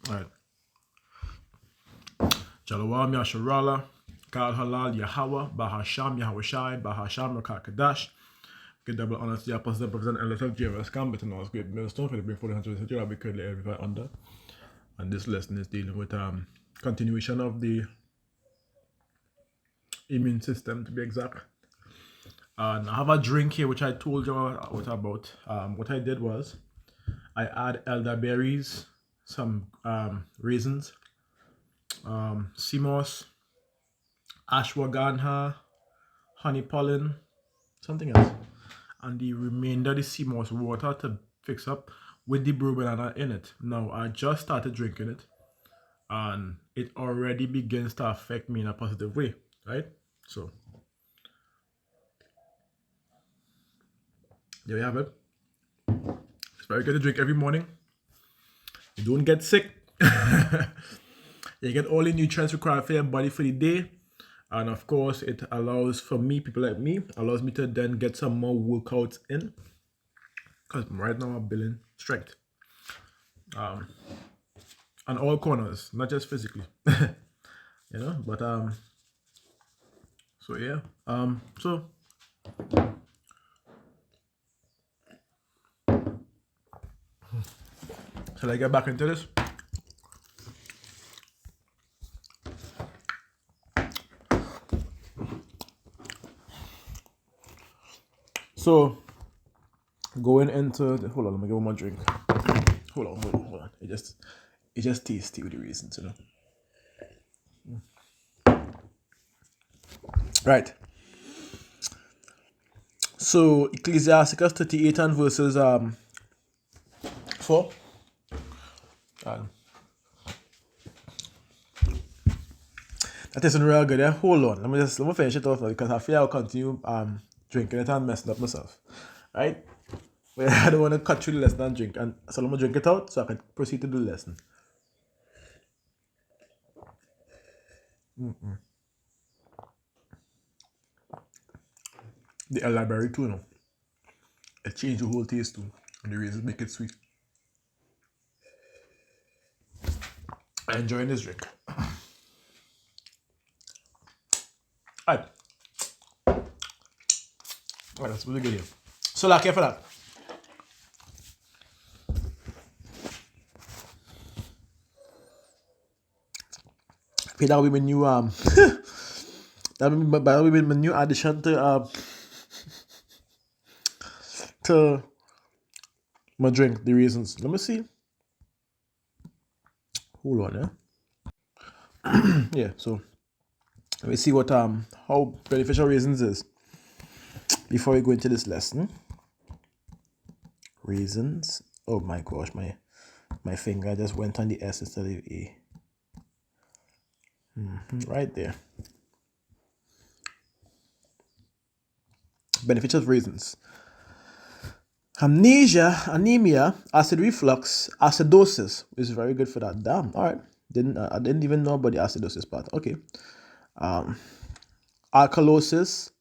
All right. Shalom Yasharala, God Halal Yahweh, Bahasham Yahushai, Bahasham Rakat Kadash. Give double honor to the apostle, prophet, and elders of Jesus. Come better know us great millstone for the bring 400 years we currently everybody under. And this lesson is dealing with continuation of the immune system, to be exact. And I have a drink here which I told you what about. What I did was I add elderberries, some raisins, sea moss, ashwagandha, honey pollen, something else, and the remainder the sea moss water to fix up with the brew banana in it. Now I just started drinking it, and it already begins to affect me in a positive way, right? So there we have it. It's very good to drink every morning. You don't get sick. You get all the nutrients required for your body for the day. And of course, it allows, for me, people like me, allows me to then get some more workouts in. Because right now I'm building strength. On all corners, not just physically. You know, but so yeah. So shall I get back into this? So going into the, hold on, let me get one more drink. Hold on. It just tasty with the reasons, you know. Right. So Ecclesiasticus 38 and verses 4. That isn't real good. Hold on. Let me finish it off now because I feel I'll continue drinking it and messing up myself. Right? But I don't want to cut through the lesson and drink. And so let me drink it out so I can proceed to do the lesson. The elderberry too, you know. It changed the whole taste too. And the raisins make it sweet. I'm enjoying this drink. Alright. Alright, that's really good here. So like here for that. That will be my new that will be my new addition to my drink, the raisins. Let me see. Hold on, yeah. Yeah, so let me see what how beneficial raisins is before we go into this lesson. Raisins. Oh my gosh, my finger just went on the S instead of A. Right there. Benefits of raisins. Amnesia, anemia, acid reflux, acidosis is very good for that. Damn. All right. I didn't even know about the acidosis part. Okay. Alkalosis,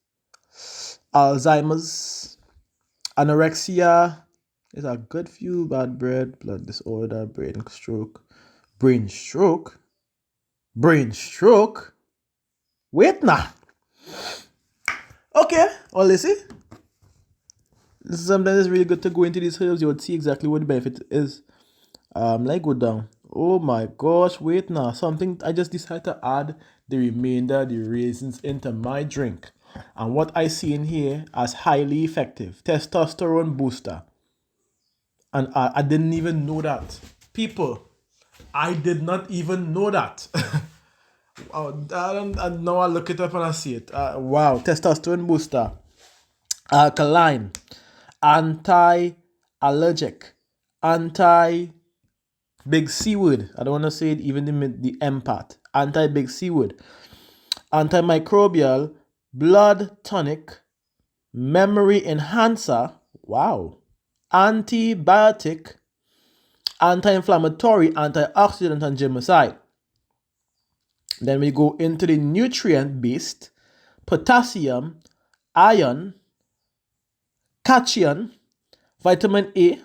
Alzheimer's, anorexia is a good few, bad bread, blood disorder, brain stroke. Wait now. Okay. Well, listen. Sometimes it's really good to go into these herbs. You would see exactly what the benefit is. Like go down. Oh my gosh, wait now. Something I just decided to add the remainder, the raisins into my drink. And what I see in here as highly effective testosterone booster. And I didn't even know that. People, I did not even know that. And now I look it up and I see it. Wow, testosterone booster. Alkaline. Anti-allergic. Anti-big C word. I don't want to say it even the M part. Anti-big C word. Antimicrobial. Blood tonic. Memory enhancer. Wow. Antibiotic. Anti-inflammatory. Antioxidant and germicide. Then we go into the nutrient-based. Potassium. Iron. Cation. Vitamin A.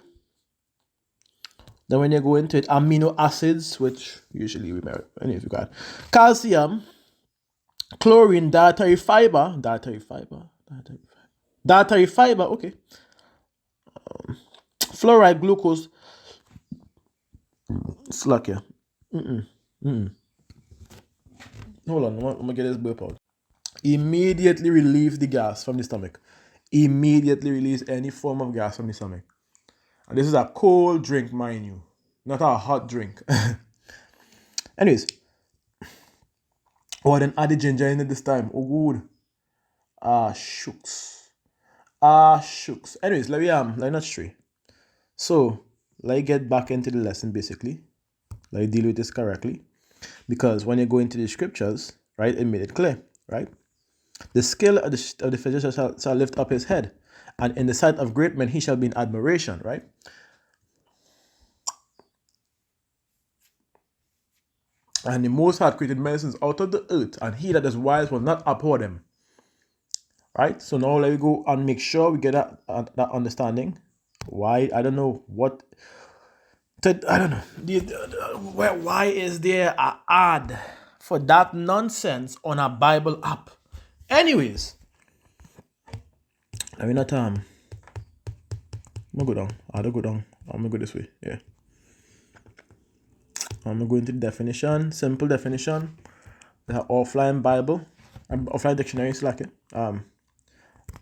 Then when you go into it, amino acids, which usually we marry. Anyway, you got calcium, chlorine, dietary fiber, okay. Fluoride, glucose, slack here. Hold on, I'm gonna get this burp out. Immediately relieve the gas from the stomach. Immediately release any form of gas from the stomach. And this is a cold drink, mind you, not a hot drink. Anyways, then add the ginger in it this time. Oh, good. Shucks. Anyways, let me not stray. So, let me get back into the lesson basically. Let me deal with this correctly. Because when you go into the scriptures, right, it made it clear, right? The skill of the physician shall lift up his head, and in the sight of great men he shall be in admiration, right? And the Most High created medicines out of the earth, and he that is wise will not abhor them. Right? So now let me go and make sure we get that understanding. Why? I don't know what. I don't know. Why is there an ad for that nonsense on a Bible app? Anyways, let me not I'm gonna go down. I'm gonna go this way. Yeah. I'm gonna go into the definition. Simple definition. The offline Bible. Offline dictionary is like it.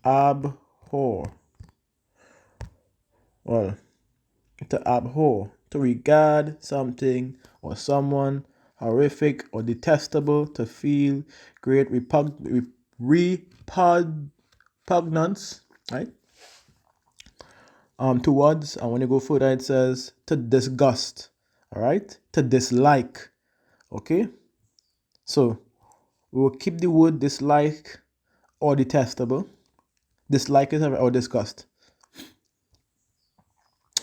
Abhor. Well, to abhor, to regard something or someone horrific or detestable, to feel great repugnance, right? Towards, and when you go further, it says to disgust, all right? To dislike, okay? So we will keep the word dislike or detestable. Dislike is or disgust.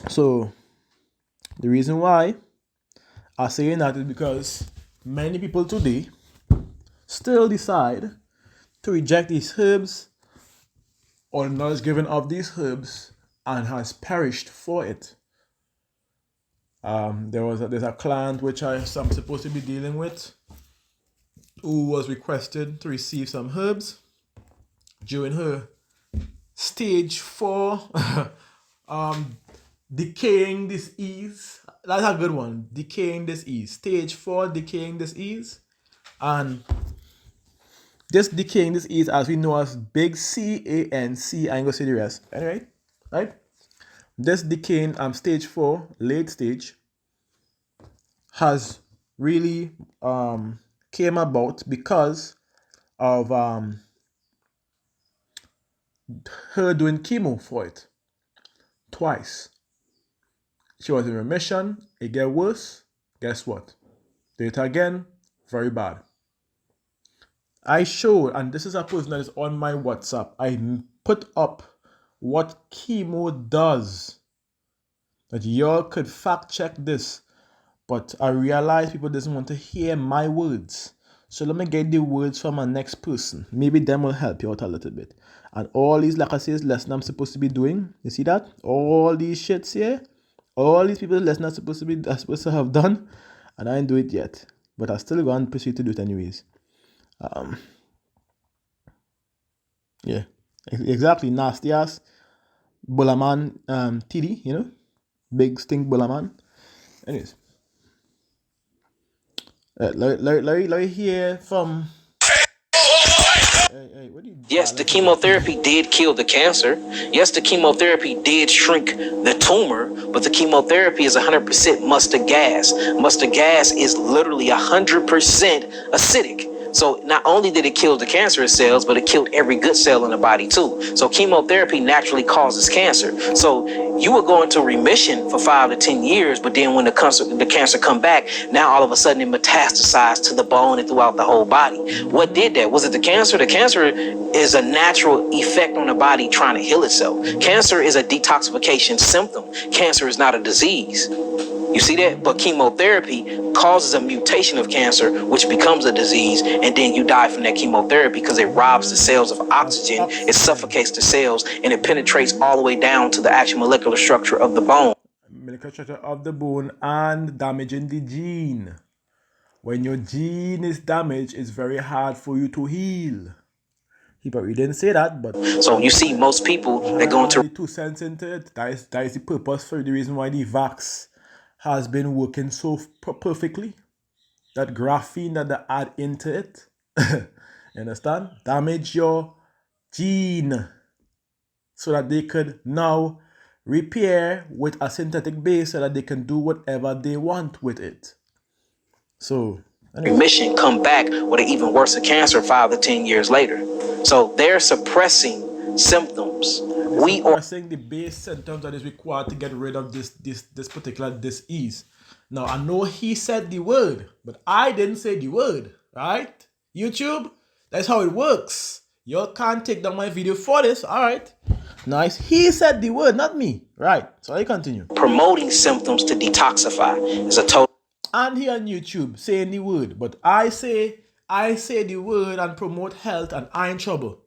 So the reason why I say that is because many people today still decide to reject these herbs or the knowledge given of these herbs and has perished for it. There's a client which I'm supposed to be dealing with who was requested to receive some herbs during her stage 4 decaying disease. That's a good one. Decaying disease. Stage 4 decaying disease. And this decaying disease, as we know as big C-A-N-C, I ain't gonna say the rest. Anyway, right? This decaying stage 4, late stage, has really came about because of her doing chemo for it twice. She was in remission, it get worse. Guess what? Do it again, very bad. I showed, and this is a person that is on my WhatsApp, I put up what chemo does. That y'all could fact check this. But I realized people doesn't want to hear my words. So let me get the words from my next person. Maybe them will help you out a little bit. And all these, like I say, lessons I'm supposed to be doing. You see that? All these shits here. All these people lessons I'm supposed to have done. And I didn't do it yet. But I still going to proceed to do it anyways. Yeah. Exactly. Nasty ass. Bullaman TD, you know? Big stink Bullaman. Anyways. Let me hear from... Yes, the chemotherapy did kill the cancer. Yes, the chemotherapy did shrink the tumor, but the chemotherapy is 100% mustard gas. Mustard gas is literally 100% acidic. So not only did it kill the cancerous cells, but it killed every good cell in the body too. So chemotherapy naturally causes cancer. So you were going to remission for 5 to 10 years, but then when the cancer come back, now all of a sudden it metastasized to the bone and throughout the whole body. What did that? Was it the cancer? The cancer is a natural effect on the body trying to heal itself. Cancer is a detoxification symptom. Cancer is not a disease. You see that? But chemotherapy causes a mutation of cancer, which becomes a disease, and then you die from that chemotherapy because it robs the cells of oxygen, it suffocates the cells, and it penetrates all the way down to the actual molecular structure of the bone. molecular structure of the bone and damaging the gene. When your gene is damaged, it's very hard for you to heal. He probably didn't say that, but So you see most people that go into add the 2 cents into it. That is the purpose for the reason why the vax has been working so perfectly. That graphene that they add into it, you understand? Damage your gene so that they could now repair with a synthetic base so that they can do whatever they want with it. So, remission come back with an even worse cancer 5 to 10 years later. So they're suppressing symptoms. We are suppressing the base symptoms that is required to get rid of this particular disease. Now, I know he said the word, but I didn't say the word, right? YouTube, that's how it works. You can't take down my video for this, all right? Nice. He said the word, not me. Right. So I continue. promoting symptoms to detoxify. It's a total. And he on YouTube saying the word, but I say the word and promote health, and I'm in trouble.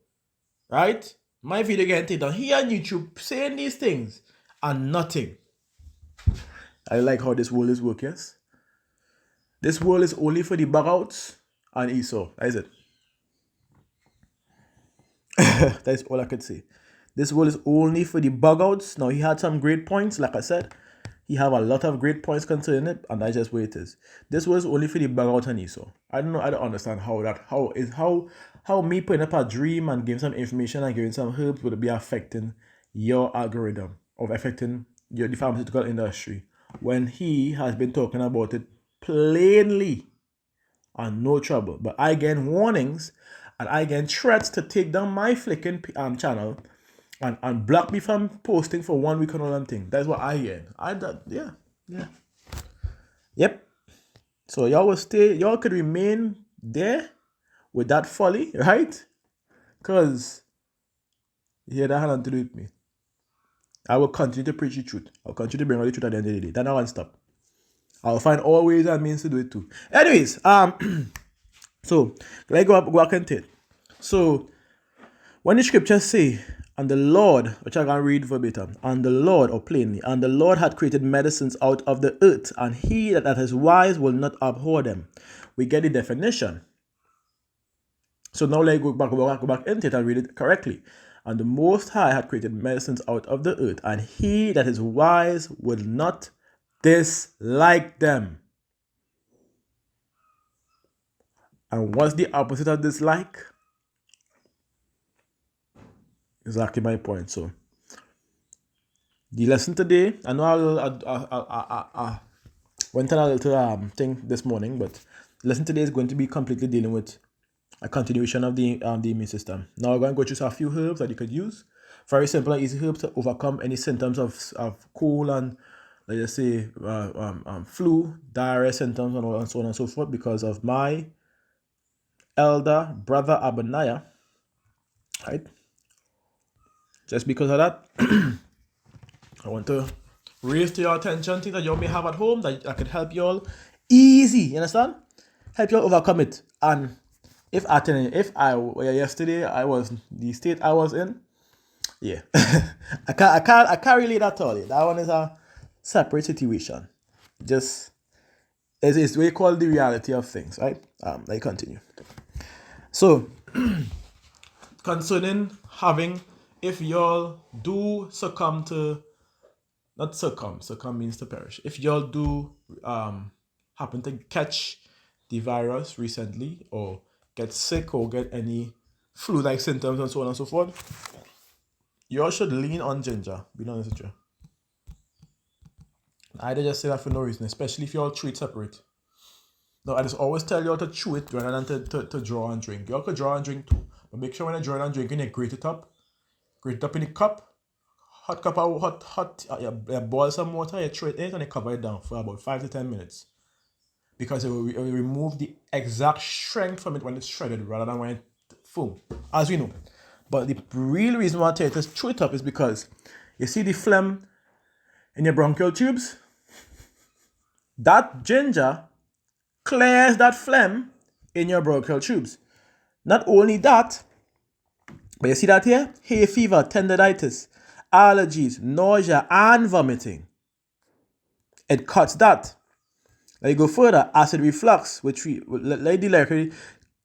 Right? My video getting taken down. He on YouTube saying these things and nothing. I like how this world is working, yes? This world is only for the bugouts and Esau. That is it. That's all I could say. This world is only for the bugouts. Now, he had some great points, like I said. He have a lot of great points concerning it, and that's just where it is. This was only for the bugout and Esau. I don't know. I don't understand how me putting up a dream and giving some information and giving some herbs would be affecting your algorithm of affecting the pharmaceutical industry when he has been talking about it plainly and no trouble. But I get warnings and I get threats to take down my flicking channel and block me from posting for 1 week and all that thing. That's what I get. Yep. So y'all could remain there with that folly, right? Because that had nothing to do with me. I will continue to preach the truth. I'll continue to bring out the truth at the end of the day. Then I won't stop. I'll find all ways and means to do it too. Anyways, so let's go back into it. So when the scriptures say, and the Lord, which I can read verbatim, and the Lord, or plainly, and the Lord had created medicines out of the earth, and he that is wise will not abhor them. We get the definition. So now let's go back into it and read it correctly. And the Most High had created medicines out of the earth, and he that is wise will not dislike them. And what's the opposite of dislike? Exactly my point. So the lesson today, I know I went on a little thing this morning, but the lesson today is going to be completely dealing with a continuation of the immune system. Now we're going to go through a few herbs that you could use. Very simple and easy herbs to overcome any symptoms of cold and, let's just say, flu, diarrhea symptoms, and so on and so forth, because of my elder brother Abaniah, right? Just because of that, I want to raise to your attention things that you may have at home that I could help you all easy. You understand? Help you all overcome it. And yesterday I was the state I was in, yeah, I can't relate at all. That one is a separate situation. Just it's what you call the reality of things, right? Let me continue. So concerning having, if y'all do succumb to, not succumb means to perish. If y'all do happen to catch the virus recently, or get sick, or get any flu-like symptoms and so on and so forth, y'all should lean on ginger, be honest with you. I just say that for no reason, especially if y'all chew it separate. Now, I just always tell y'all to chew it rather than to draw and drink. Y'all could draw and drink too, but make sure when you're drawing and drinking, you grate it up in a cup, hot cup of hot, you boil some water, you throw it in, and you cover it down for about 5 to 10 minutes. Because it will remove the exact strength from it when it's shredded rather than when it's foam, as we know. But the real reason why I tell you to chew it up is because you see the phlegm in your bronchial tubes? That ginger clears that phlegm in your bronchial tubes. Not only that, but you see that here? Hay fever, tendinitis, allergies, nausea, and vomiting. it cuts that. Let me go further. Acid reflux, which let me like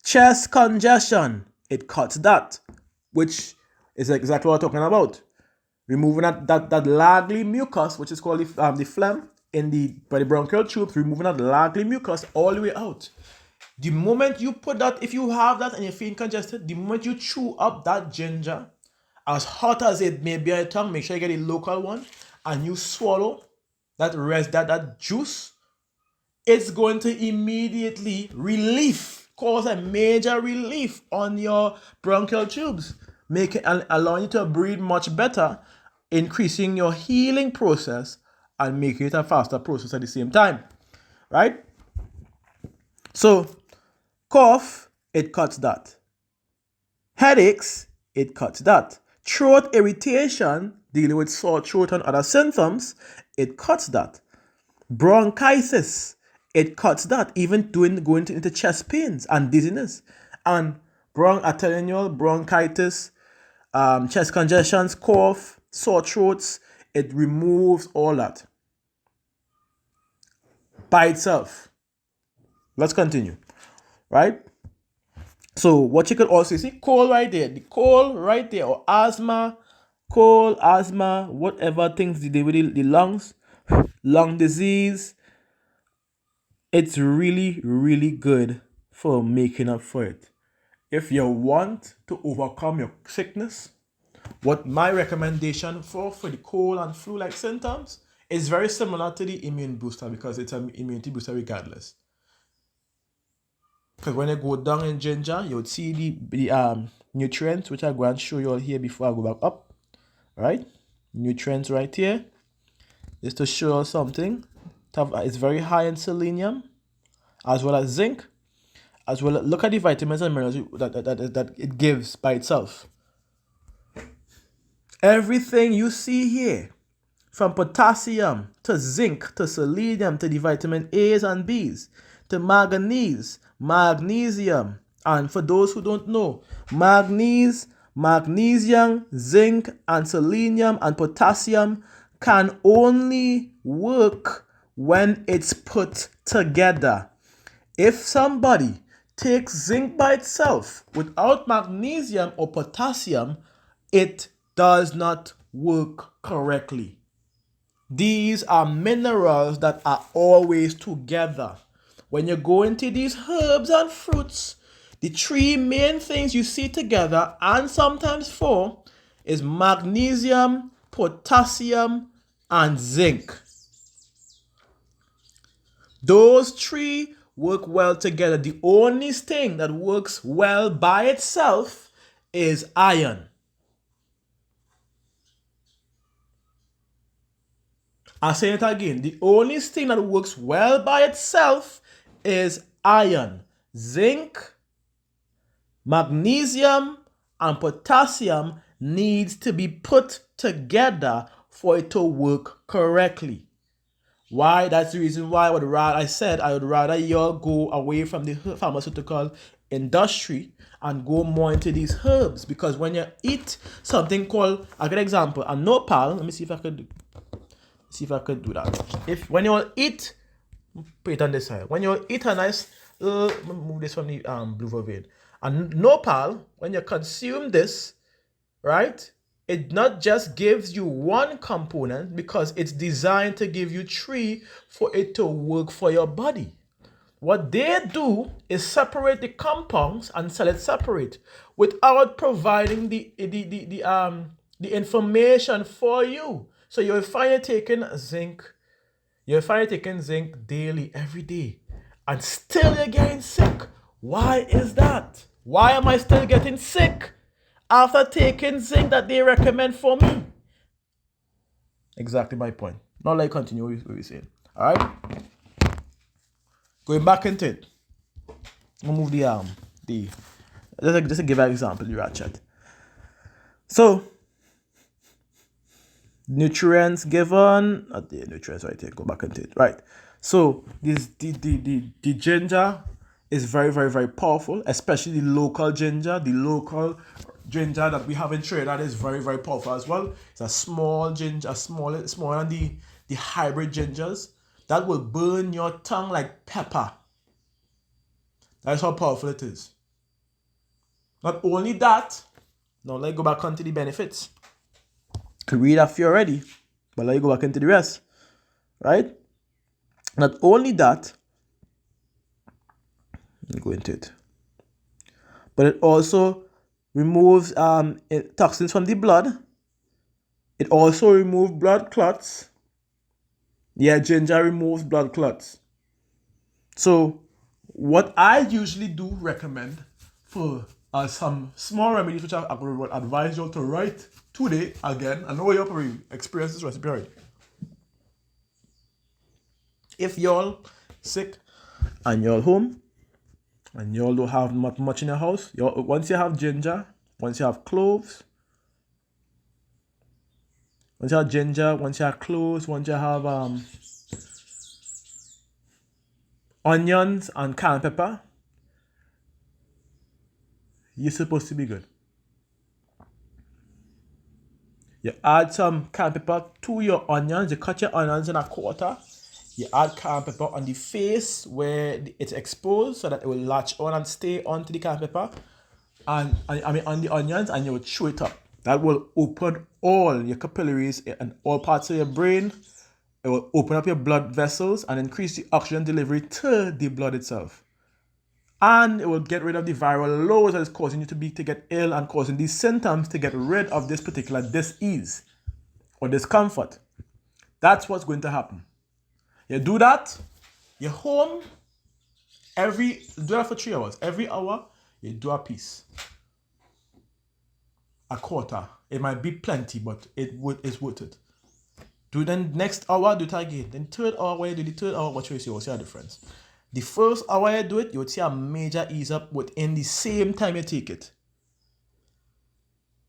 chest congestion, it cuts that, which is exactly what I'm talking about. Removing that laggy mucus, which is called the phlegm in by the bronchial tubes, removing that laggy mucus all the way out. The moment you put that, if you have that and you're feeling congested, the moment you chew up that ginger, as hot as it may be on your tongue, make sure you get a local one, and you swallow that juice, it's going to immediately cause a major relief on your bronchial tubes, allowing you to breathe much better, increasing your healing process and making it a faster process at the same time, right? So, cough, it cuts that. Headaches, it cuts that. Throat irritation, dealing with sore throat and other symptoms, it cuts that. Bronchitis, it cuts that. Even going into chest pains and dizziness. And I'm telling you all, bronchitis, chest congestions, cough, sore throats, it removes all that by itself. Let's continue, right? So what you could also see, cold right there, or asthma, cold, asthma, whatever things they do with the lungs, lung disease, it's really, really good for making up for it. If you want to overcome your sickness, what my recommendation for the cold and flu-like symptoms is very similar to the immune booster, because it's an immunity booster regardless. Because when you go down in ginger, you would see the nutrients, which I'm going to show you all here before I go back up. Right? Nutrients right here. Just to show you something. It's very high in selenium, as well as zinc, as well as look at the vitamins and minerals that it gives by itself. Everything you see here, from potassium to zinc to selenium to the vitamin A's and B's to manganese, magnesium, and for those who don't know, magnesium, zinc, and selenium and potassium can only work when it's put together. If somebody takes zinc by itself without magnesium or potassium, it does not work correctly. These are minerals that are always together. When you go into these herbs and fruits, the three main things you see together, and sometimes four, is magnesium, potassium, and zinc. Those three work well together. The only thing that works well by itself is iron. I'll say it again. The only thing that works well by itself is iron. Zinc, magnesium, and potassium needs to be put together for it to work correctly. Why? That's the reason why I would rather y'all go away from the pharmaceutical industry and go more into these herbs. Because when you eat something called, a good example, a nopal, let me see if I could do that. When you eat, put it on this side. When you eat a nice, move this from the blue vervain. And nopal, when you consume this, right, it not just gives you one component, because it's designed to give you three for it to work for your body. What they do is separate the compounds and sell it separate without providing the information for you. So you'll find you're taking zinc daily, every day, and still you're getting sick. Why is that? Why am I still getting sick after taking zinc that they recommend for me? Exactly my point. Now let's continue what we're saying. All right. Going back into it. We'll move just to give an example, the ratchet. So nutrients given, the nutrients right here, go back into it, right? So the ginger is very, very, very powerful, especially the local ginger. The local ginger that we have in Trinidad is very, very powerful as well. It's a small ginger, smaller than the hybrid gingers. that will burn your tongue like pepper. That's how powerful it is. Not only that, now let's go back onto the benefits. I read a few already, but let me go back into the rest. Right? Not only that, let me go into it. But it also removes toxins from the blood. It also removes blood clots. Yeah, ginger removes blood clots. So what I usually do recommend for some small remedies which I would advise you to write today. Again, I know you probably experienced this recipe already. If y'all sick and y'all home and y'all don't have much in your house, once you have ginger, once you have cloves, once you have ginger, once you have cloves, once you have onions and cayenne pepper, you're supposed to be good. You add some cayenne pepper to your onions. You cut your onions in a quarter. You add cayenne pepper on the face where it's exposed so that it will latch on and stay onto the cayenne pepper. And on the onions, and you will chew it up. That will open all your capillaries and all parts of your brain. It will open up your blood vessels and increase the oxygen delivery to the blood itself. And it will get rid of the viral loads that is causing you to get ill and causing these symptoms to get rid of this particular dis-ease or discomfort. That's what's going to happen. You do that, you're home, do that for 3 hours. Every hour, you do a piece. A quarter. It might be plenty, but it's worth it. Do then next hour, do it again. Then third hour, when you do the third hour, watch you see a difference. The first hour you do it, you would see a major ease up within the same time you take it.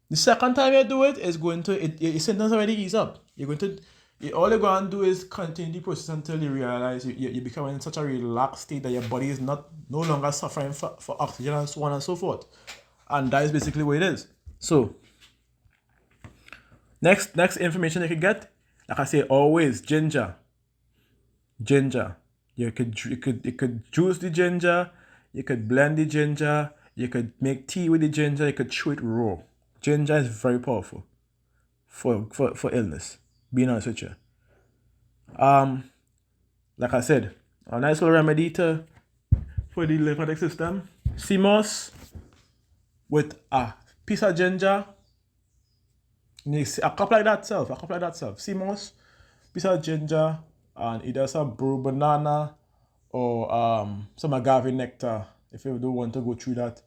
The second time you do it, your symptoms already ease up. All you're going to do is continue the process until you realize you become in such a relaxed state that your body is no longer suffering for oxygen and so on and so forth. And that is basically what it is. So, next information you can get, like I say, always ginger. You could juice the ginger, you could blend the ginger, you could make tea with the ginger, you could chew it raw. Ginger is very powerful for illness, being honest with you. Like I said, a nice little remedy for the lymphatic system. Sea moss with a piece of ginger. A cup like that self. Sea moss, piece of ginger, and either some brew banana or some agave nectar if you don't want to go through that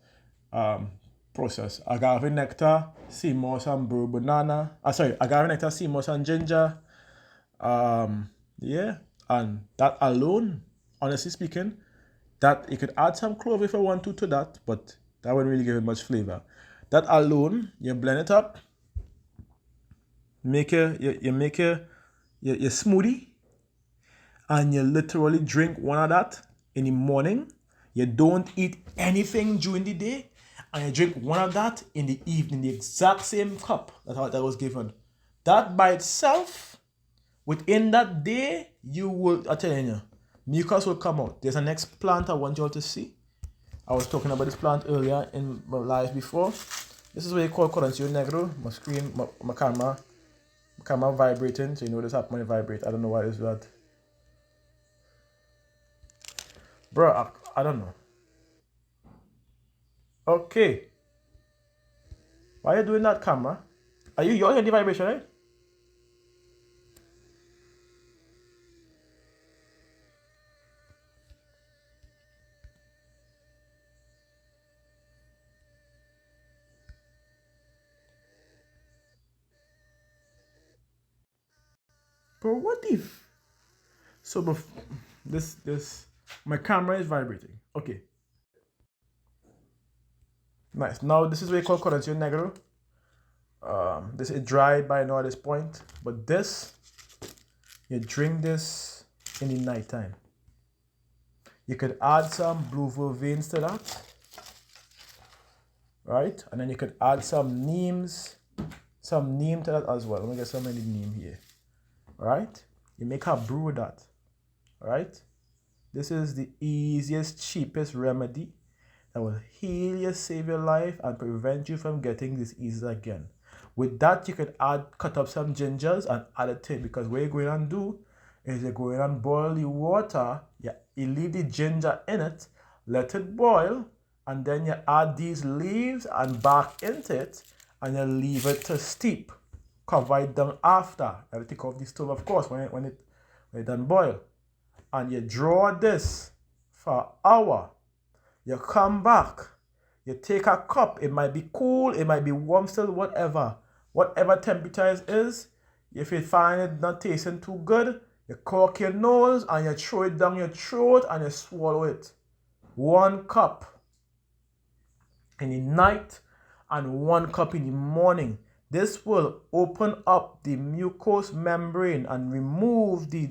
process. Agave nectar, sea moss and brew banana. Agave nectar, sea moss and ginger. Yeah, and that alone, honestly speaking, that you could add some clove if you want to that, but that wouldn't really give it much flavor. That alone, you blend it up, you make your smoothie, and you literally drink one of that in the morning. You don't eat anything during the day, and you drink one of that in the evening, the exact same cup that was given. That by itself, within that day, I'm telling you, mucus will come out. There's a next plant I want you all to see. I was talking about this plant earlier in my live before. This is what you call Corancio Negro. My screen, my camera vibrating, so you know this happen when it vibrate. I don't know why it's that. Bro, I don't know. Okay. Why are you doing that, camera? You're hearing the vibration, right? Bro, what if? So this my camera is vibrating. Okay. Nice. Now this is what you call Corancio Negro. This is dry by now at this point, but this, you drink this in the nighttime. You could add some blue vervains to that, right? And then you could add some neem to that as well. Let me get some of the neem here, right? You make a brew with that. All right? This is the easiest, cheapest remedy that will heal you, save your life, and prevent you from getting diseases again. With that, you can cut up some gingers and add it to it, because what you're going to do is you're going to boil the water, you leave the ginger in it, let it boil, and then you add these leaves and bark into it, and you leave it to steep. Cover it down after. You have to take off the stove, of course, when it done boil. And you draw this for an hour. You come back. You take a cup. It might be cool, it might be warm still, whatever. Whatever temperature it is, if you find it not tasting too good, you cork your nose and you throw it down your throat and you swallow it. 1 cup in the night and 1 cup in the morning. This will open up the mucous membrane and remove the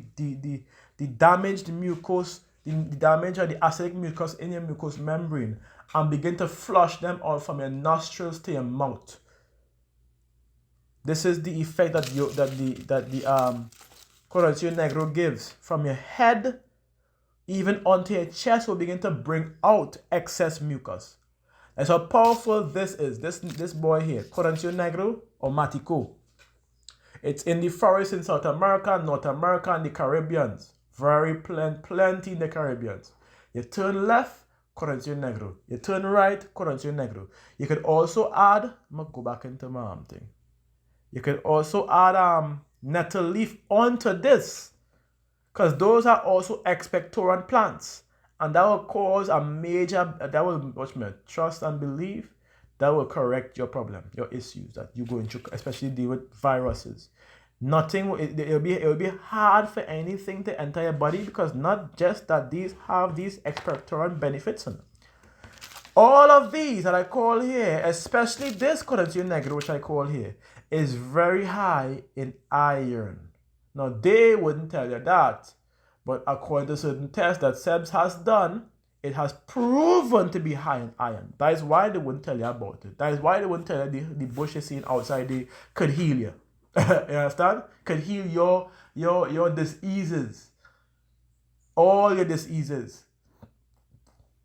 damaged mucus, the damage or the acidic mucus in your mucous membrane, and begin to flush them out from your nostrils to your mouth. This is the effect that the Corazon Negro gives. From your head even onto your chest will begin to bring out excess mucus. That's how powerful this is. This boy here, Corazon Negro or Matico. It's in the forest in South America, North America, and the Caribbean. Very plenty in the Caribbean. You turn left, Corazon Negro. You turn right, Corazon Negro. You could also add, I'm going to go back into my thing. You could also add nettle leaf onto this, because those are also expectorant plants. And that will cause a major, that will, trust and believe, that will correct your problem, your issues that you go into, especially deal with viruses. It'll be hard for anything to enter your body, because not just that these have these expectorant benefits in them. All of these that I call here, especially this Corazon Negro, which I call here, is very high in iron. Now, they wouldn't tell you that, but according to certain tests that Sebs has done, it has proven to be high in iron. That is why they wouldn't tell you about it. That is why they wouldn't tell you the bush you're seeing outside could heal you. You understand? Could heal your diseases. All your diseases.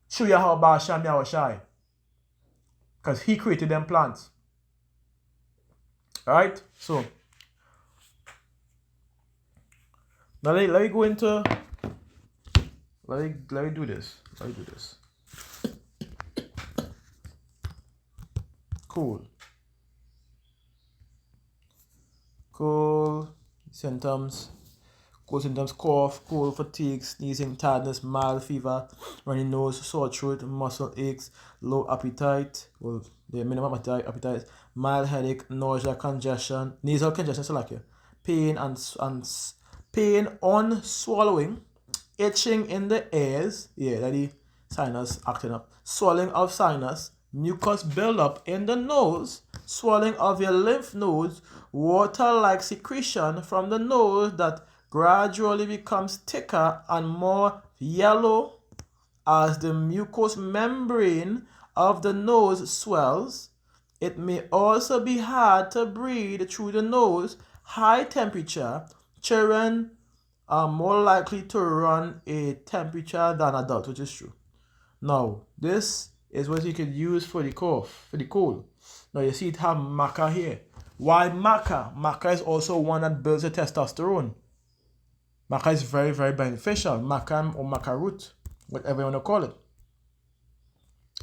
Show you how Basham Yahushai. Because he created them plants. Alright? So now let me go into, let me do this. Cool symptoms. Cold symptoms: cough, cold, fatigue, sneezing, tiredness, mild fever, runny nose, sore throat, muscle aches, low appetite, well, the minimum appetite, mild headache, nausea, congestion, nasal congestion, pain pain on swallowing, itching in the ears, the sinus acting up, swelling of sinus, mucus buildup in the nose, swelling of your lymph nodes, water-like secretion from the nose that gradually becomes thicker and more yellow as the mucous membrane of the nose swells. It may also be hard to breathe through the nose. High temperature. Children are more likely to run a temperature than adults, which is true. Now, this is what you could use for the cough, for the cold. Now, you see it have maca here. Why maca? Maca is also one that builds the testosterone. Maca is very, very beneficial. Maca or maca root, whatever you want to call it.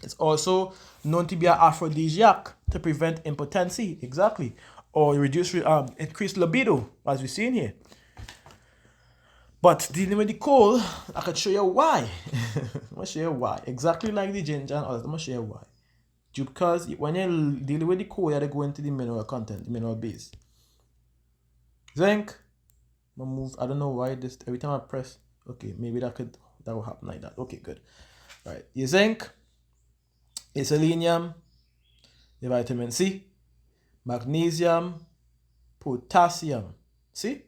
It's also known to be an aphrodisiac to prevent impotency, exactly, or reduce increased libido, as we see in here. But dealing with the cold, I can show you why. I'm going to show you why. Exactly like the ginger and others, I'm going to show you why. Because when you're dealing with the cold, you have to go into the mineral content, the mineral base. Zinc. I don't know why this, every time I press, okay, maybe that will happen like that. Okay, good. All right, your zinc, your selenium, your vitamin C, magnesium, potassium. See?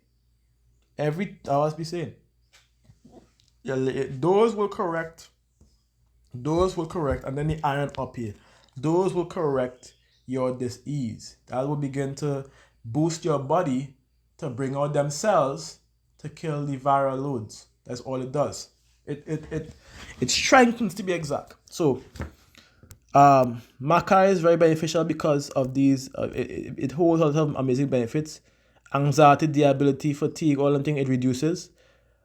I was be saying. Those will correct, and then the iron up here. Those will correct your disease. That will begin to boost your body to bring out them cells to kill the viral loads. That's all it does. It strengthens, to be exact. So maca is very beneficial because of these. It holds a lot of amazing benefits. Anxiety, debility, fatigue, all them things it reduces.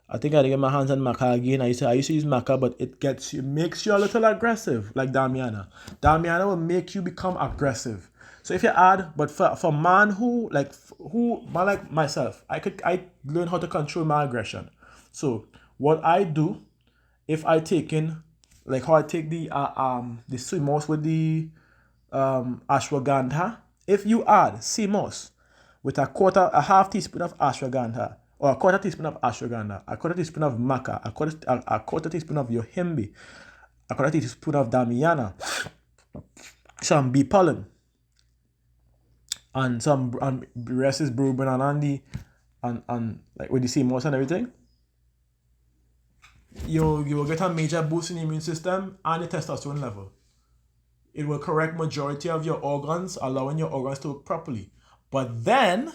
I think I had to get my hands on maca again. I used to use maca, but it makes you a little aggressive, like Damiana. Damiana will make you become aggressive. So if you add, but for man man like myself, I learn how to control my aggression. So what I do, if I take in, like how I take the CMOS with the ashwagandha, if you add CMOS with a half teaspoon of ashwagandha, or a quarter teaspoon of ashwagandha, a quarter teaspoon of maca, a quarter teaspoon of yohimbe, a quarter teaspoon of damiana, some bee pollen, and some rest is bourbon and andy, and like with the CMOS and everything, you will get a major boost in the immune system and the testosterone level. It will correct majority of your organs, allowing your organs to work properly. But then,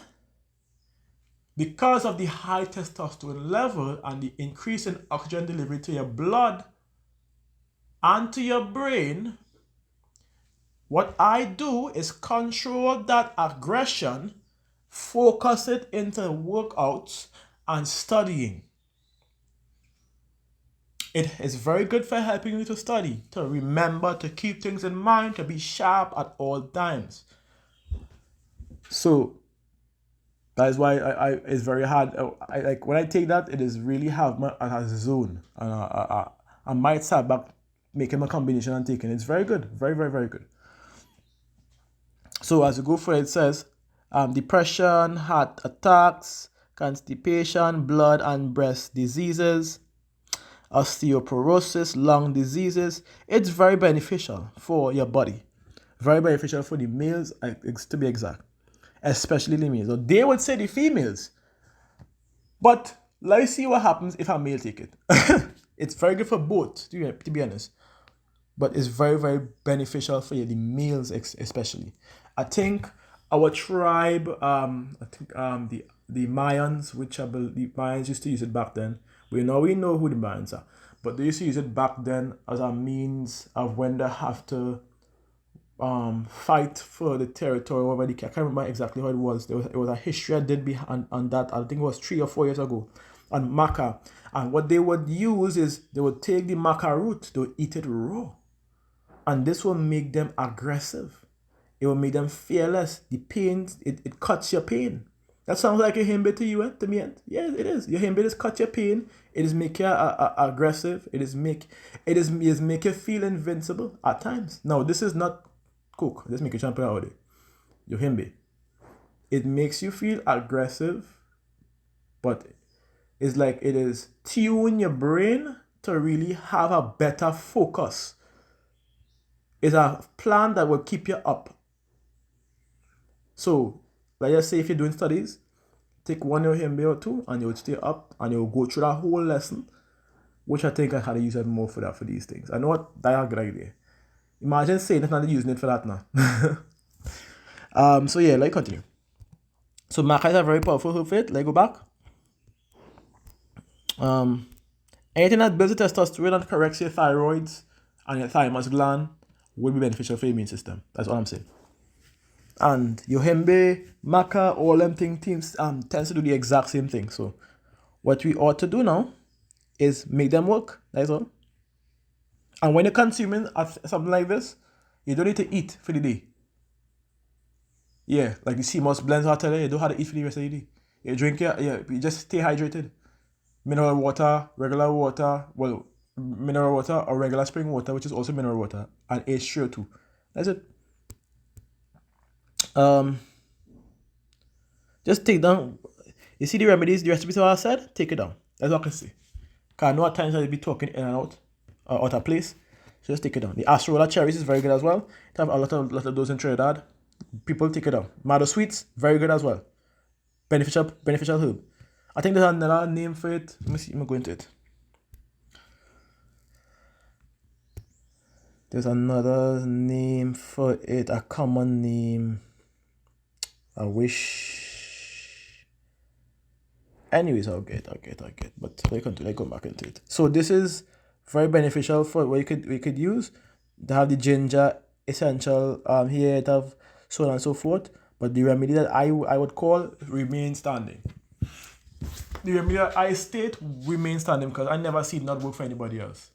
because of the high testosterone level and the increase in oxygen delivery to your blood and to your brain, what I do is control that aggression, focus it into workouts and studying. It is very good for helping you to study, to remember, to keep things in mind, to be sharp at all times. So that is why it's very hard. I like when I take that, it is really have my a zone, and I might start back making my combination and taking. It's very good, very very very good. So as you go for it, it says depression, heart attacks, constipation, blood and breast diseases, osteoporosis, lung diseases. It's very beneficial for your body. Very beneficial for the males, to be exact. Especially the males. So they would say the females. But let's see what happens if a male take it. It's very good for both, to be honest. But it's very, very beneficial for the males especially. I think our tribe, the Mayans, which I believe the Mayans used to use it back then. We know who the Mayans are, but they used to use it back then as a means of when they have to fight for the territory over the. I can't remember exactly how it was. It was a history I did behind on that. I think it was 3 or 4 years ago on maca. And what they would use is they would take the maca root, they would eat it raw. And this will make them aggressive. It will make them fearless. The pain, it cuts your pain. That sounds like a himbe to you, to me. Yes, it is. Your himbe is cut your pain. It is make you aggressive. It is make you feel invincible at times. Now, this is not cook. This make you champion out of it. Your himbe. It makes you feel aggressive, but it's like it is tune your brain to really have a better focus. It's a plan that will keep you up. So, like I say, if you're doing studies, take 1 himbe or 2 and you'll stay up and you'll go through that whole lesson, which I think I had to use it more for these things. I know what that's a good idea. Imagine saying it and using it for that now. So yeah, let's continue. So maca is a very powerful herb for it. Let's go back. Anything that builds the testosterone and corrects your thyroids and your thymus gland will be beneficial for your immune system. That's all I'm saying. And yohimbe, maca, all them things tends to do the exact same thing. So what we ought to do now is make them work. That's all. And when you're consuming something like this, you don't need to eat for the day. Yeah, like the CMOS blends out today, you don't have to eat for the rest of the day. You drink it, you just stay hydrated. Mineral water, regular water, mineral water or regular spring water, which is also mineral water, and H3O2. That's it. Just take down. You see the remedies, the recipes I said? Take it down. That's what I can say. Because I know at times I'll be talking in and out of place. So just take it down. The Acerola cherries is very good as well. It have a lot of those in Trinidad. People take it down. Mado sweets, very good as well. Beneficial herb. I think there's another name for it. Let me see. Let me go into it. There's another name for it. A common name. I wish. Anyways, I'll get. But let go back into it. So this is very beneficial for what we could use. They have the ginger essential here. It have so on and so forth. But the remedy that I would call remain standing. The remedy that I state remain standing because I never see it not work for anybody else.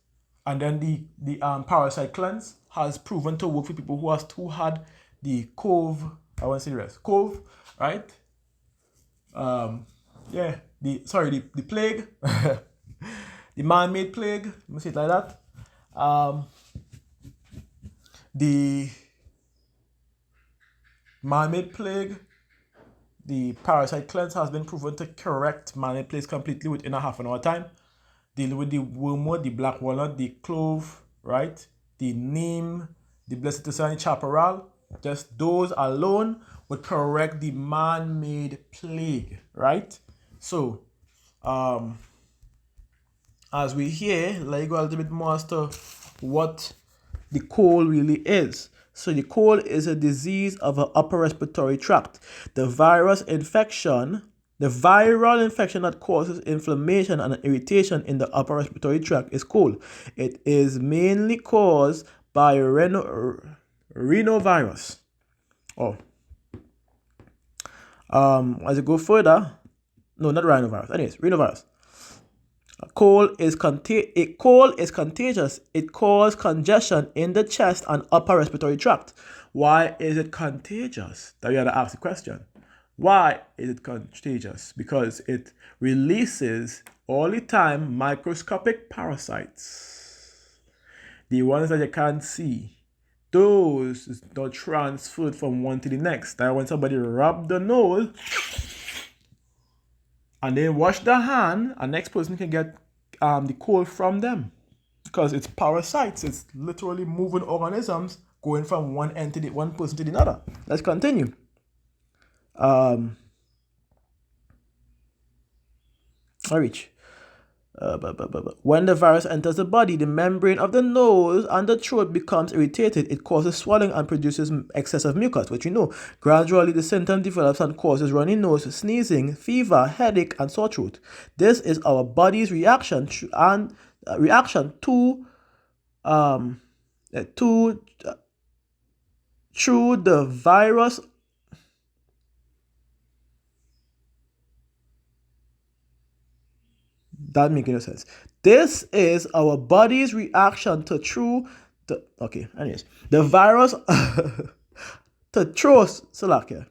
And then the parasite cleanse has proven to work for people who had the cove. I want to say the rest. Cove, right? The plague, the man-made plague. Let me say it like that. The man-made plague, the parasite cleanse has been proven to correct man-made plagues completely within a half an hour time. Deal with the wormwood, the black walnut, the clove, right? The neem, the blessed and chaparral. Just those alone would correct the man-made plague, right? So, as we hear, let's go a little bit more as to what the cold really is. So the cold is a disease of the upper respiratory tract. The viral infection that causes inflammation and irritation in the upper respiratory tract is cold. It is mainly caused by rhinovirus. As you go further, no, not rhinovirus. Anyways, rhinovirus. Cold is contagious. It causes congestion in the chest and upper respiratory tract. Why is it contagious? That you had to ask the question. Why is it contagious? Because it releases all the time microscopic parasites. The ones that you can't see. Those is not transferred from one to the next. That when somebody rub the nose and then wash the hand, a next person can get the cold from them because it's parasites. It's literally moving organisms going from one person to the other. Let's continue. When the virus enters the body, the membrane of the nose and the throat becomes irritated. It causes swelling and produces excessive mucus, which you know. Gradually, the symptom develops and causes runny nose, sneezing, fever, headache, and sore throat. This is our body's reaction to the virus. That makes no sense. This is our body's reaction to the virus to Salakia.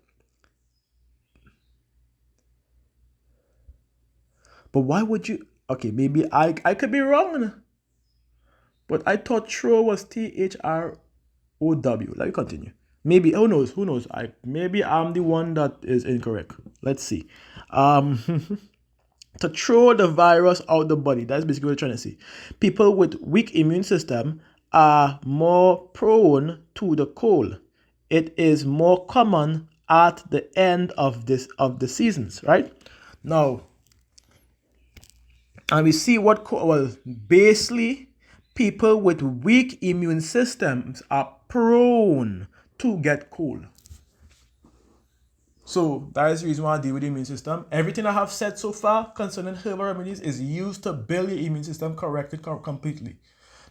But why would you? Okay, maybe I could be wrong, but I thought Tro was THROW. Let me continue. Maybe who knows? Maybe I'm the one that is incorrect. Let's see. To throw the virus out the body. That's basically what we're trying to say. People with weak immune system are more prone to the cold. It is more common at the end of the seasons, right? Now, and we see basically, people with weak immune systems are prone to get cold. So that is the reason why I deal with the immune system. Everything I have said so far concerning herbal remedies is used to build your immune system correctly, completely.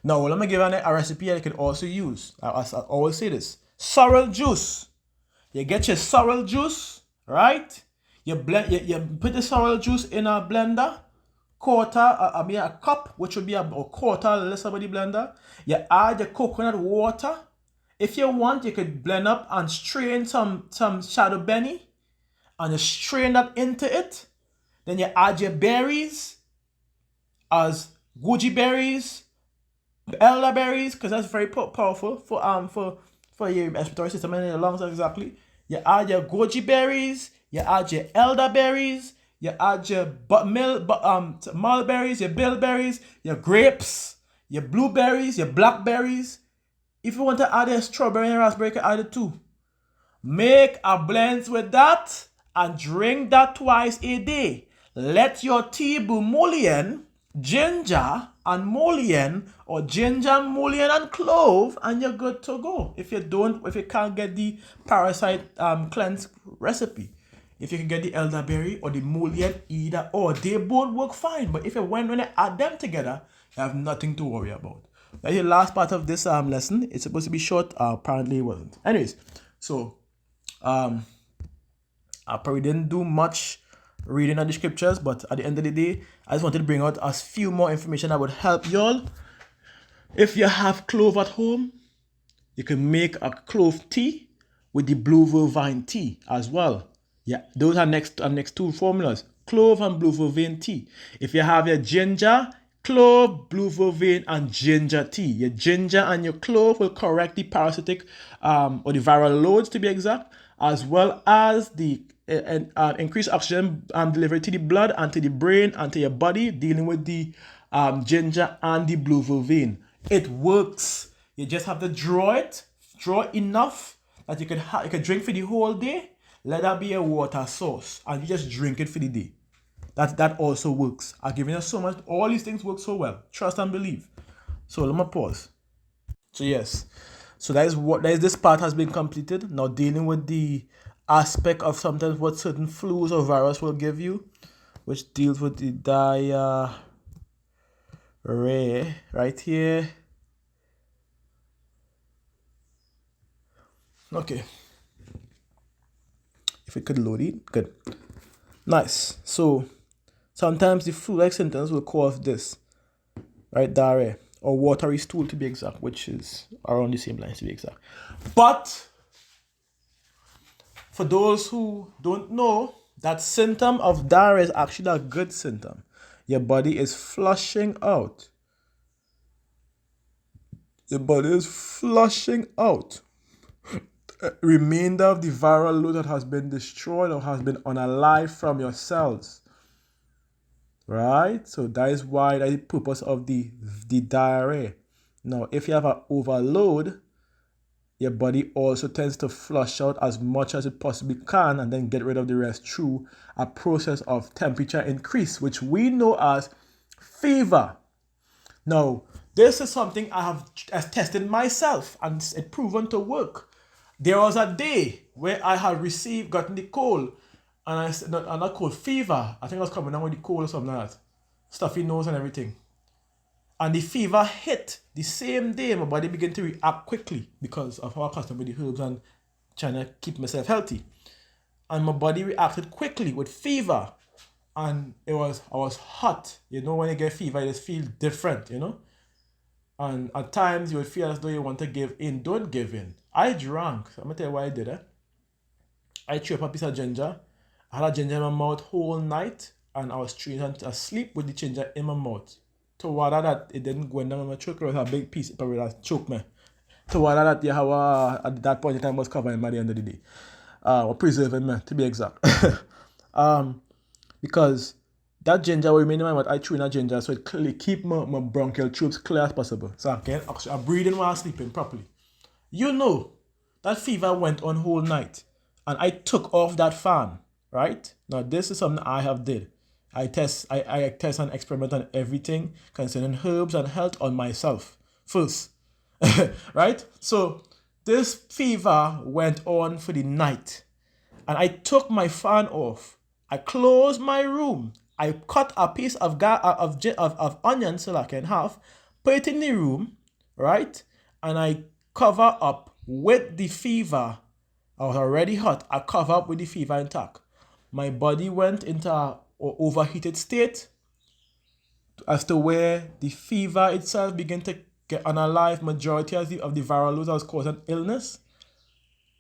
Now, let me give you a recipe that you can also use. I always say this. Sorrel juice. You get your sorrel juice, right? You put the sorrel juice in a blender. A cup, which would be a quarter less of the blender. You add your coconut water. If you want, you could blend up and strain some shadow benny. And you strain that into it. Then you add your berries as goji berries, elderberries, because that's very powerful for your respiratory system and your lungs. Exactly. You add your goji berries, you add your elderberries, you add your mulberries, your bilberries, your grapes, your blueberries, your blackberries. If you want to add a strawberry and raspberry, you can add it too. Make a blend with that and drink that twice a day. Let your tea be mullein, ginger, and mullein, or ginger, mullein, and clove, and you're good to go. If you can't get the parasite cleanse recipe, if you can get the elderberry or the mullein, either or, they both work fine. But if you when you add them together, you have nothing to worry about. That's the last part of this lesson. It's supposed to be short. Apparently it wasn't. Anyways, so I probably didn't do much reading of the scriptures, but at the end of the day, I just wanted to bring out a few more information that would help y'all. If you have clove at home, you can make a clove tea with the blue vervain tea as well. Yeah, those are next two formulas: clove and blue vervain tea. If you have your ginger, clove, blue vervain, and ginger tea. Your ginger and your clove will correct the parasitic or the viral loads, to be exact, as well as the increase oxygen delivery to the blood and to the brain and to your body, dealing with the ginger and the blue vervain. It works. You just have to draw enough that you can drink for the whole day. Let that be a water source, and you just drink it for the day. That also works. I've given you so much. All these things work so well. Trust and believe. So let me pause. So yes, so that is this part has been completed. Now dealing with the aspect of sometimes what certain flus or virus will give you, which deals with the diarrhea right here. Okay. If it could load it, good. Nice. So sometimes the flu-like symptoms will cause this, right? Diarrhea or watery stool, to be exact, which is around the same lines, to be exact. But for those who don't know, that symptom of diarrhea is actually a good symptom. Your body is flushing out. Your body is flushing out remainder of the viral load that has been destroyed or has been unalived from your cells. Right? So that is why that is the purpose of the diarrhea. Now, if you have an overload, your body also tends to flush out as much as it possibly can and then get rid of the rest through a process of temperature increase, which we know as fever. Now, this is something I have tested myself and it's proven to work. There was a day where I had gotten the cold, and I said, not cold, fever. I think I was coming down with the cold or something like that. Stuffy nose and everything. And the fever hit the same day. My body began to react quickly because of how accustomed with the herbs and trying to keep myself healthy. And my body reacted quickly with fever. And I was hot. You know, when you get fever, you just feel different, you know? And at times you would feel as though you want to give in. Don't give in. I drank. I'm going to tell you why I did it. I threw up a piece of ginger. I had a ginger in my mouth whole night. And I was trying asleep with the ginger in my mouth. To water that it didn't go down my throat. It was a big piece. It probably would have choked me. To water that you have at that point in time was covering by the end of the day. Or preserving me, to be exact. Because that ginger will remain in my mouth. I chew in that ginger so it keep my bronchial tubes clear as possible. So I'm breathing while sleeping properly. You know, that fever went on whole night. And I took off that fan, right? Now, this is something I have did. I test and experiment on everything concerning herbs and health on myself first, right? So this fever went on for the night. And I took my fan off. I closed my room. I cut a piece of onion so I can half, put it in the room, right? And I cover up with the fever. I was already hot. I cover up with the fever intact. My body went into an overheated state as to where the fever itself began to get unalive. Majority of the viral loads that was causing illness.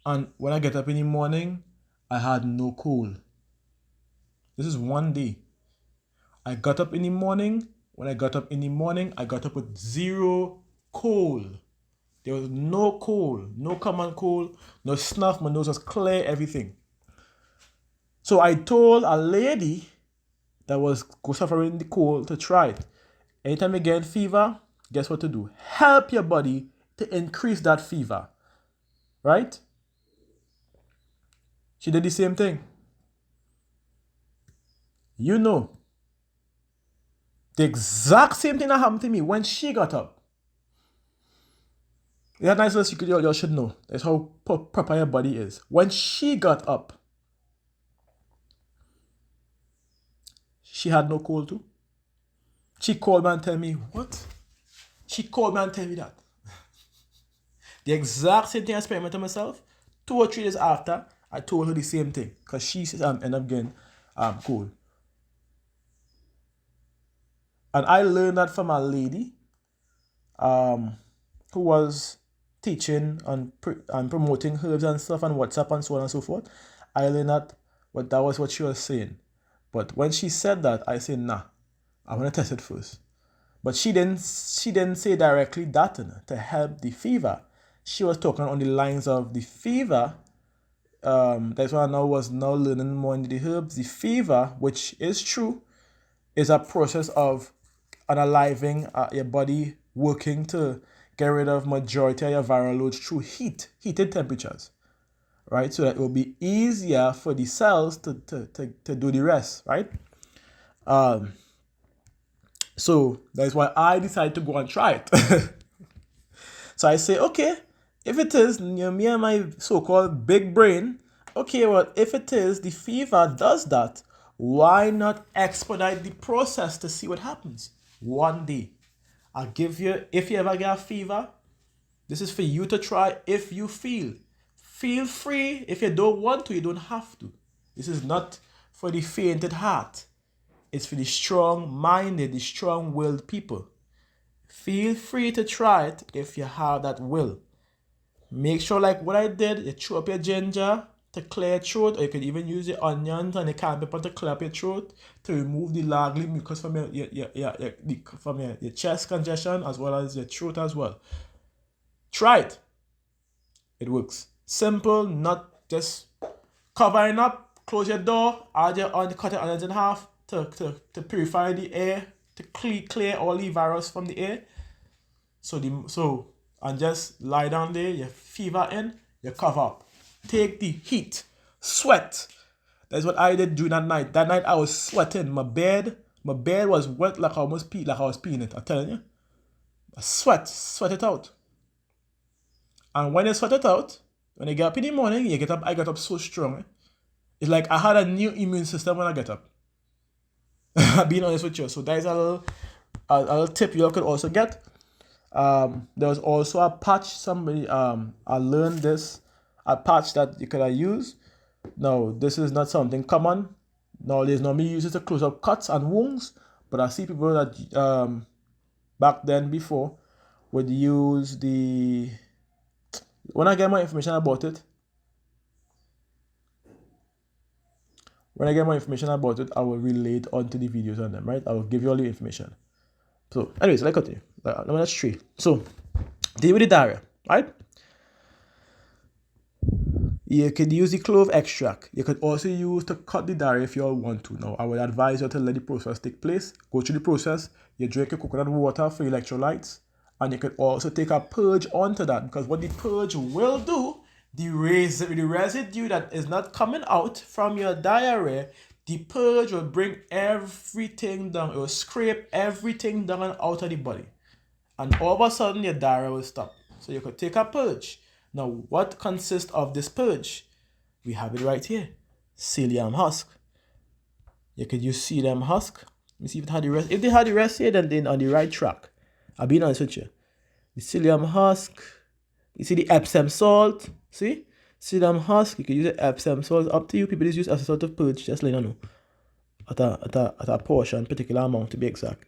And when I get up in the morning, I had no cold. This is one day. I got up in the morning. When I got up in the morning, I got up with zero cold. There was no cold, no common cold, no snuff. My nose was clear, everything. So I told a lady that was suffering the cold to try it. Anytime you get fever, guess what to do? Help your body to increase that fever. Right? She did the same thing. You know. The exact same thing that happened to me when she got up. It's a nice little secret you all should know. That's how proper your body is. When she got up, she had no cold too. She called me and tell me, what? She called me and tell me that. The exact same thing I experimented myself. 2 or 3 days after, I told her the same thing. Because she ended up getting cold. And I learned that from a lady who was teaching and promoting herbs and stuff on WhatsApp and so on and so forth. I learned that was what she was saying. But when she said that, I said, nah, I want to test it first. But she didn't say directly that to help the fever. She was talking on the lines of the fever. That's why I was now learning more into the herbs. The fever, which is true, is a process of unaliving your body working to get rid of majority of your viral loads through heated temperatures, right? So that it will be easier for the cells to do the rest, right? So that's why I decided to go and try it. So I say, okay, if it is, me and my so-called big brain, okay, well, if it is, the fever does that, why not expedite the process to see what happens? One day, I'll give you, if you ever get a fever, this is for you to try if you feel. Feel free. If you don't want to, you don't have to. This is not for the fainted heart. It's for the strong-minded, the strong-willed people. Feel free to try it if you have that will. Make sure, like what I did, you chew up your ginger to clear your throat, or you can even use your onions and the canned pepper to clear up your throat to remove the lagly mucus from your chest congestion as well as your throat as well. Try it. It works. Simple, not just covering up. Close your door, cut your onions in half to purify the air, to clear all the virus from the air. And just lie down there, your fever in, you cover up. Take the heat, sweat. That's what I did during that night. That night I was sweating. My bed was wet like I was peeing it. I'm telling you. I sweat it out. And when you sweat it out, when you get up in the morning, you get up. I got up so strong. It's like I had a new immune system when I get up. Being honest with you. So that is a little tip you could also get. There was also a patch. I learned this, a patch that you could use. Now, this is not something common. Nowadays, normally use it to close up cuts and wounds. But I see people that back then before would use the. When I get more information about it, I will relay it onto the videos on them, right? I will give you all the information. So, anyways, let's continue. That's 3. So, deal with the diarrhea, right? You could use the clove extract. You could also use to cut the diarrhea if you all want to. Now, I would advise you to let the process take place. Go through the process. You drink your coconut water for electrolytes. And you could also take a purge onto that. Because what the purge will do, the residue that is not coming out from your diarrhea, the purge will bring everything down. It will scrape everything down and out of the body. And all of a sudden, your diarrhea will stop. So you could take a purge. Now, what consists of this purge? We have it right here. Psyllium husk. You could use psyllium husk. Let me see if it had the rest. If they had the rest here, then they're on the right track. I'll be honest with you. The psyllium husk. You see the Epsom salt. See? Psyllium husk. You can use the Epsom salt. Up to you. People just use Epsom salt of purge. Just let you know. At a portion, particular amount to be exact.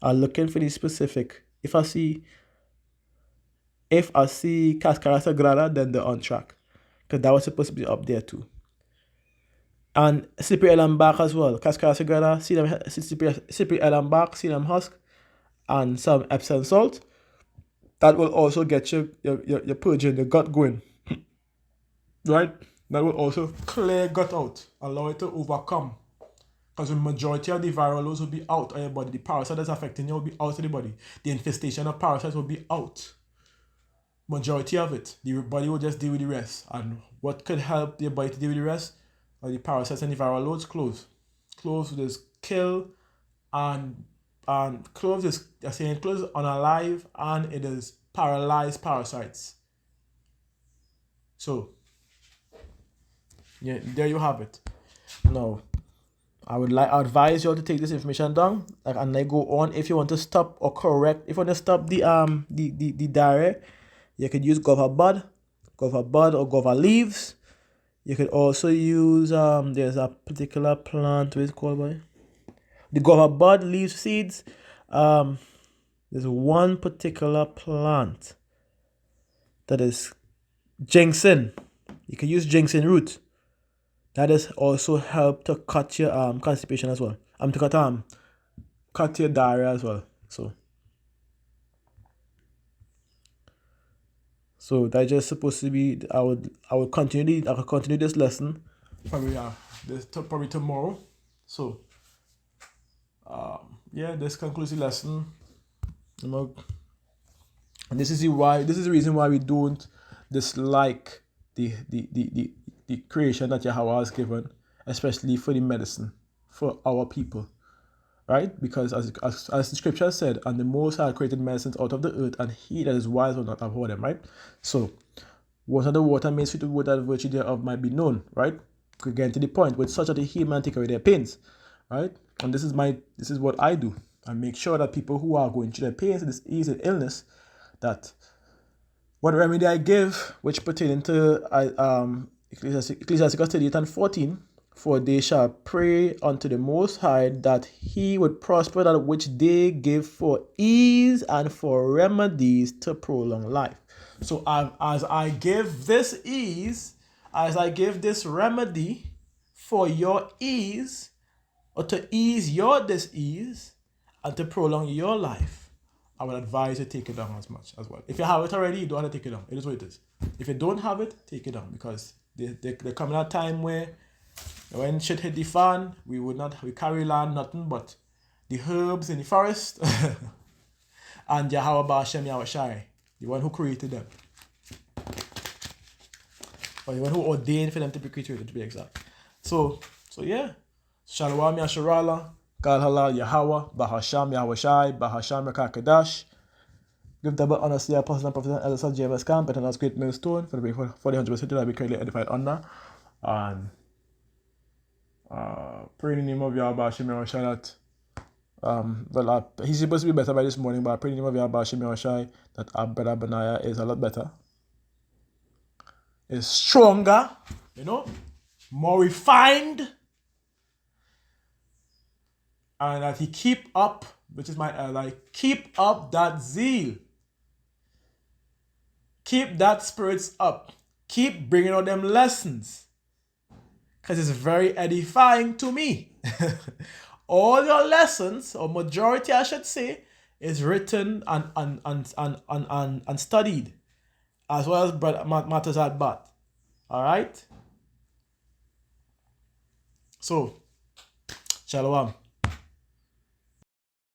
I'm looking for the specific. If I see Cascara Sagrada, then they're on track. Because that was supposed to be up there too. And slippery elm bark as well. Cascara Sagrada, slippery elm bark, psyllium husk, and some Epsom salt. That will also get your purging, your gut going. Right? That will also clear gut out. Allow it to overcome. Because the majority of the viral loads will be out of your body. The parasite that's affecting you will be out of the body. The infestation of parasites will be out. Majority of it. The body will just deal with the rest. And what could help your body to deal with the rest are the parasites and the viral loads? Cloves. Cloves is kill and cloves is unalive and it is paralyzed parasites. So yeah, there you have it. Now, I would advise you all to take this information down, and I go on. If you want to stop or correct, if you want to stop the diarrhea, you could use guava bud or guava leaves. You could also use there's a particular plant, what is it called, boy? The guava bud leaves seeds. There's one particular plant that is ginseng. You can use ginseng root. That has also helped to cut your constipation as well. To cut your diarrhea as well. So that's just supposed to be. I would continue this lesson probably tomorrow. So this concludes the lesson. And this is the reason why we don't dislike the creation that Yahweh has given, especially for the medicine for our people, right? Because as the scripture said, and the Most High created medicines out of the earth, and he that is wise will not abhor them, right? So what are the water made sweet with that virtue thereof might be known, right? Again to the point, with such are the heal and take away their pains, right? And this is what I do. I make sure that people who are going through their pains, disease, and illness, that what remedy I give, which pertaining to Ecclesiasticus 38 and 14, for they shall pray unto the Most High that he would prosper that which they give for ease and for remedies to prolong life. So as I give this ease, as I give this remedy for your ease, or to ease your disease and to prolong your life, I would advise you to take it down as much as well. If you have it already, you don't have to take it down. It is what it is. If you don't have it, take it down, because there coming a time where when shit hit the fan, we carry land nothing but the herbs in the forest and Yahweh Ba'ashem Yahushai, the one who created them, or the one who ordained for them to be created, to be exact. So yeah. Shalom Yasharala, God Halal Yahweh, Bahasham Yahushai, Bahasham Rakakadash. Give double honor to the apostle and prophet and elders of James Camp, and as great millstone for the 100% that we currently edified under. And pray in the name of Yahweh Hashem Yahushai that he's supposed to be better by this morning, but I pray in the name of Yahweh Hashem Yahushai that our brother Benaiah is a lot better, is stronger, more refined, and that he keep up, which is my keep up that zeal. Keep that spirits up. Keep bringing out them lessons, because it's very edifying to me. All your lessons, or majority I should say, is written and studied, as well as matters at bat. All right? So, shalom.